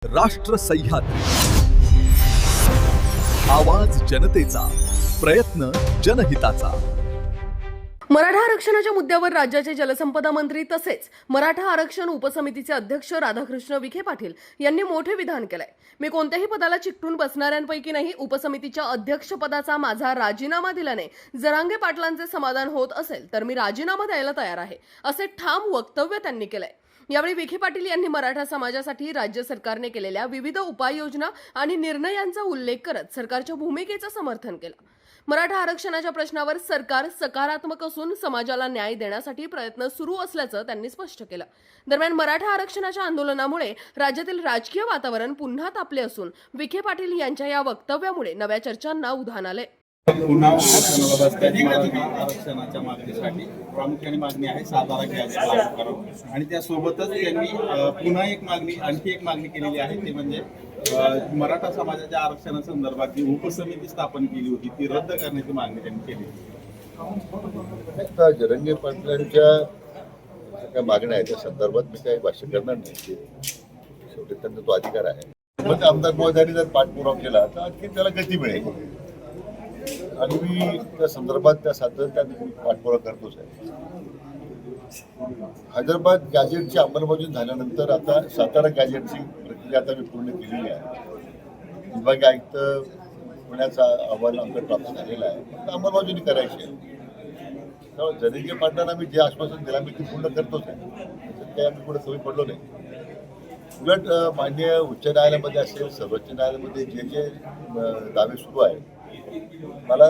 राष्ट्र सह्याद्री, आवाज जनतेचा, प्रयत्न जनहिताचा. मराठा आरक्षणाच्या मुद्द्यावर राज्याचे जलसंपदा मंत्री तसेच मराठा आरक्षण उपसमितीचे अध्यक्ष राधाकृष्ण विखे पाटील यांनी मोठे विधान केलंय. मी कोणत्याही पदाला चिकटून बसणाऱ्यांपैकी नाही. उपसमितीच्या अध्यक्षपदाचा माझा राजीनामा दिल्याने जरांगे पाटलांचे समाधान होत असेल तर मी राजीनामा द्यायला तयार आहे, असे ठाम वक्तव्य त्यांनी केलंय. यावेळी विखे पाटील यांनी मराठा समाजासाठी राज्य सरकारने केलेल्या विविध उपाययोजना आणि निर्णयांचा उल्लेख करत सरकारच्या भूमिकेचं समर्थन केलं. मराठा आरक्षणाच्या प्रश्नावर सरकार सकारात्मक असून समाजाला न्याय देण्यासाठी प्रयत्न सुरू असल्याचं त्यांनी स्पष्ट केलं. दरम्यान मराठा आरक्षणाच्या आंदोलनामुळे राज्यातील राजकीय वातावरण पुन्हा तापले असून विखे पाटील यांच्या या वक्तव्यामुळे नव्या चर्चांना उधाण आले. पुन्हा आरक्षणाच्या मागणीसाठी प्रामुख्याने मागणी आहे 7 गॅस लागू करावं आणि त्यासोबतच त्यांनी पुन्हा आणखी एक मागणी केलेली आहे, ते म्हणजे मराठा समाजाच्या आरक्षणासंदर्भात जी उपसमिती स्थापन केली होती ती रद्द करण्याची मागणी त्यांनी केली. जरांगे पाटलांच्या ज्या मागण्या आहेत त्या संदर्भात मी काही भाष्य करणार नाही. शेवटी त्यांचा तो अधिकार आहे. मग आमदार महोदयांनी जर पाठपुरावा केला तर आणखी त्याला गती मिळेल आणि मी त्या संदर्भात त्या सातत्याने पाठपुरावा करतोच आहे. हैदराबाद गॅजेटची अंमलबजावणी झाल्यानंतर आता सातारा गॅजेटची प्रक्रिया आता मी पूर्ण केलेली आहे. विभागीय आयुक्त पुण्याचा अहवाल आमचा प्राप्त झालेला आहे. अंमलबजावणी करायची आहे. त्यामुळे जरांगे पाटलांना मी जे आश्वासन दिलं मी ते पूर्ण करतोच आहे. काही आम्ही पुढे कमी पडलो नाही. उलट माननीय उच्च न्यायालयामध्ये असेल, सर्वोच्च न्यायालयामध्ये जे जे दावे सुरू आहेत मला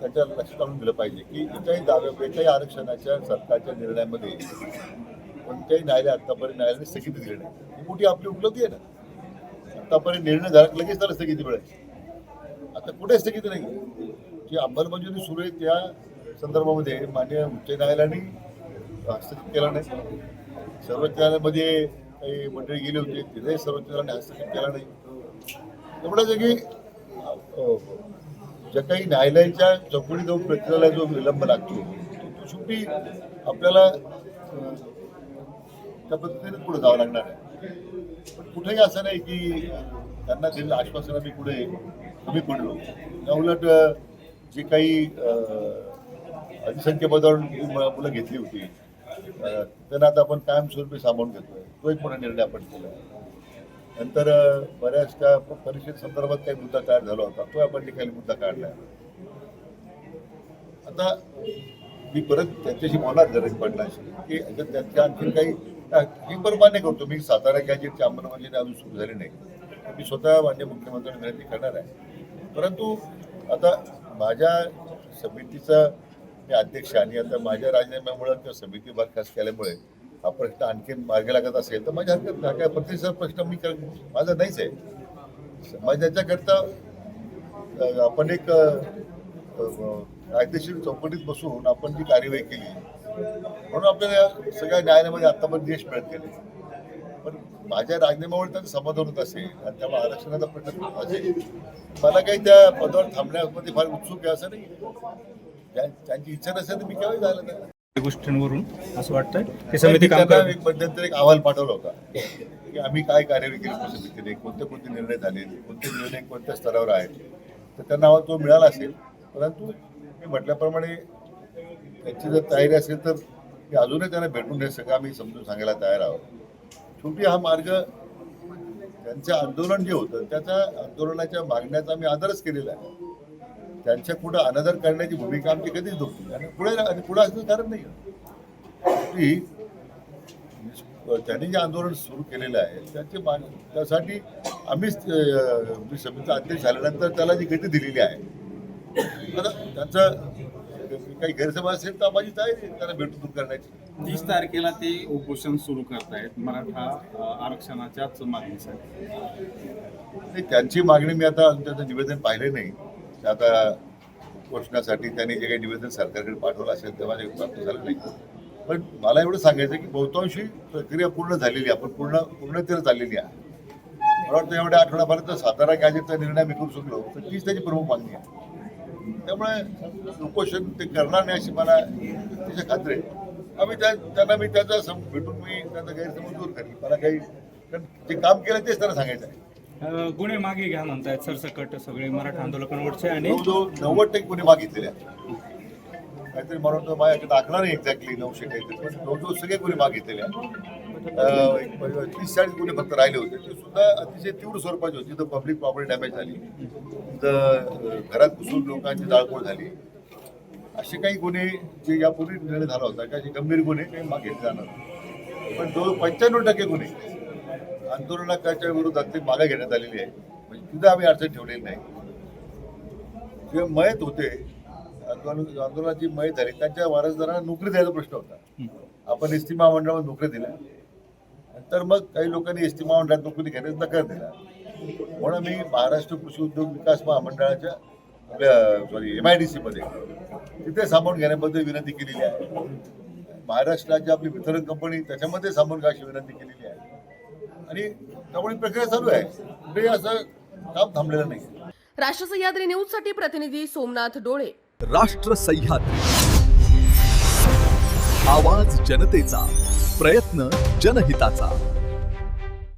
त्याच्या लक्षात आणून दिलं पाहिजे की एकाही आरक्षणाच्या सरकारच्या निर्णयामध्ये कोणत्याही न्यायालय आतापर्यंत न्यायालयाने स्थगिती दिली नाही. ही मोठी आपली उपलब्धी आहे ना. आतापर्यंत निर्णय झाला लगेच त्याला स्थगिती मिळायची. आता कुठे स्थगिती नाही. जी अंमलबजावणी सुरू आहे त्या संदर्भामध्ये माननीय उच्च न्यायालयाने हस्तक्षेप केला नाही. सर्वोच्च न्यायालयामध्ये काही मंडळी गेली होती, तिथे सर्वोच्च न्यायालयाने हस्तक्षेप केला नाही. एवढं की ज्या काही न्यायालयाच्या चौकडी जाऊन प्रक्रियेला जो विलंब लागतो तो शेवटी आपल्याला त्या पद्धतीने पुढे जावं लागणार आहे. पण कुठेही असं नाही की त्यांना दिलेलं आश्वासन आम्ही पुढे कमी पडलो. त्या उलट जी काही अधिसंख्येपदावर मुलं घेतली होती त्यांना आता आपण कायमस्वरूपी सामावून घेतोय. तो एक मोठा निर्णय आपण केला. नंतर बऱ्याच का परिषद संदर्भात काही मुद्दा तयार झाला होता, तो आपण निकाली मुद्दा काढला. आता मी परत त्यांच्याशी बोलणार जरांगे पाटलांशी की त्यांच्या आणखी काही हे बरं मान्य करतो मी. सातारा गॅजेटची अंमलबजावणी अजून सुरू झाली नाही. मी स्वतः मान्य मुख्यमंत्र्यांना विनंती करणार आहे. परंतु आता माझ्या समितीचा मी अध्यक्ष आणि आता माझ्या राजीनाम्यामुळे त्या समिती बरखास्त केल्यामुळे हा प्रश्न आणखी मार्गी लागत असेल तर माझ्या हरकत नाही. काय प्रतिसाद प्रश्न मी माझा नाहीच आहे. समाजाच्याकरता आपण एक कायदेशीर चौकटीत बसून आपण जी कार्यवाही केली म्हणून आपल्याला सगळ्या न्यायालयामध्ये आतापर्यंत यश मिळत गेले. पण माझ्या राजीनाम्यामुळे त्यांचं समाधान होत असेल आणि त्यामुळे आरक्षणाचा प्रश्न असेल. मला काही त्या पदावर थांबण्यामध्ये फार उत्सुक आहे असं नाही. त्यांची इच्छा नसेल तर मी केव्हाही झालं नाही. गोष्टींवरून असं वाटतं की समिती एक मध्यंतरी एक अहवाल पाठवला होता की आम्ही काय कार्यवाही केली समितीने, कोणते निर्णय झाले, कोणते निर्णय कोणत्या स्तरावर आहेत. तर त्यांना अहवाल तो मिळाला असेल. परंतु मी म्हटल्याप्रमाणे त्यांची जर तयारी असेल तर मी अजूनही त्यांना भेटून हे सगळं आम्ही समजून सांगायला तयार आहोत. शेवटी हा मार्ग त्यांचं आंदोलन जे होतं त्याच्या आंदोलनाच्या मागण्याचा आम्ही आदरच केलेला आहे. त्यांच्या पुढे अनादर करण्याची भूमिका आमची कधीच नव्हती आणि पुढे असं कारण नाही. त्यांनी जे आंदोलन सुरू केलेलं आहे त्यासाठी आम्हीच समितीचा अध्यक्ष झाल्यानंतर त्याला जी गती दिलेली आहे. आता त्यांचं काही गैरसमज असेल तर माझी तयारी त्यांना भेटून दूर करण्याची. 30 तारखेला ते उपोषण सुरू करतायत मराठा आरक्षणाच्याच मागणीसाठी. त्यांची मागणी मी आता त्यांचं निवेदन पाहिले नाही. आता उपोषणासाठी त्यांनी जे काही निवेदन सरकारकडे पाठवलं असेल तेव्हा ते प्राप्त झालं नाही. पण मला एवढं सांगायचं की बहुतांशी प्रक्रिया पूर्ण झालेली आहे. आपण पूर्णतेला चाललेली आहे. मला वाटतं एवढ्या आठवड्यापर्यंत सातारा गॅजेटचा निर्णय मी करू शकलो तर तीच त्याची प्रमुख मागणी आहे. त्यामुळे उपोषण ते करणार नाही अशी मला त्याची खात्री आहे. त्यांना मी त्याचा भेटून मी त्याचा गैरसमज दूर करेन. मला काही कारण जे काम केलं तेच त्यांना सांगायचं आहे. गुन्हे मागे घ्या म्हणतायत सरसकट सगळे मराठा आंदोलकांवरचे आणि जवळजवळ 90% गुन्हे मागितलेले आहेत. काहीतरी मला वाटतं माझ्याकडे आकडा नाही एक्झॅक्टली 900 काहीतरी, पण जवळजवळ सगळे गुन्हे मागितलेले आहेत. 30-40 गुन्हे फक्त राहिले होते, ते सुद्धा अतिशय तीव्र स्वरूपाचे होते. तिथं पब्लिक प्रॉपर्टी डॅमेज झाली, तिथं घरात घुसून लोकांची जाळपोळ झाली. असे काही गुन्हे जे यापूर्वी निर्णय झाला होता काही गंभीर गुन्हे काही मागे जाणार, पण जवळ 95% गुन्हे आंदोलनाच्या विरोधात ते मागे घेण्यात आलेले आहे. म्हणजे तिथं आम्ही अडचण ठेवलेली नाही. जे मयत होते आंदोलनाची मयत झाली त्यांच्या वारसदारांना नोकरी द्यायचा प्रश्न होता. आपण एसटी महामंडळामध्ये नोकरी दिल्या, नंतर मग काही लोकांनी एसटी महामंडळात नोकरी घेण्यास नकार दिला. म्हणून मी महाराष्ट्र कृषी उद्योग विकास महामंडळाच्या आपल्या MIDC मध्ये तिथे सामावून घेण्याबद्दल विनंती केलेली आहे. महाराष्ट्राची आपली वितरण कंपनी त्याच्यामध्ये सामावून घ्यायची विनंती केलेली आहे आणि त्यामुळे प्रक्रिया चालू आहे. पुढे असं काम थांबलेलं नाही. राष्ट्र सह्याद्री न्यूजसाठी प्रतिनिधी सोमनाथ डोळे. राष्ट्र सह्याद्री, आवाज जनतेचा, प्रयत्न जनहिताचा.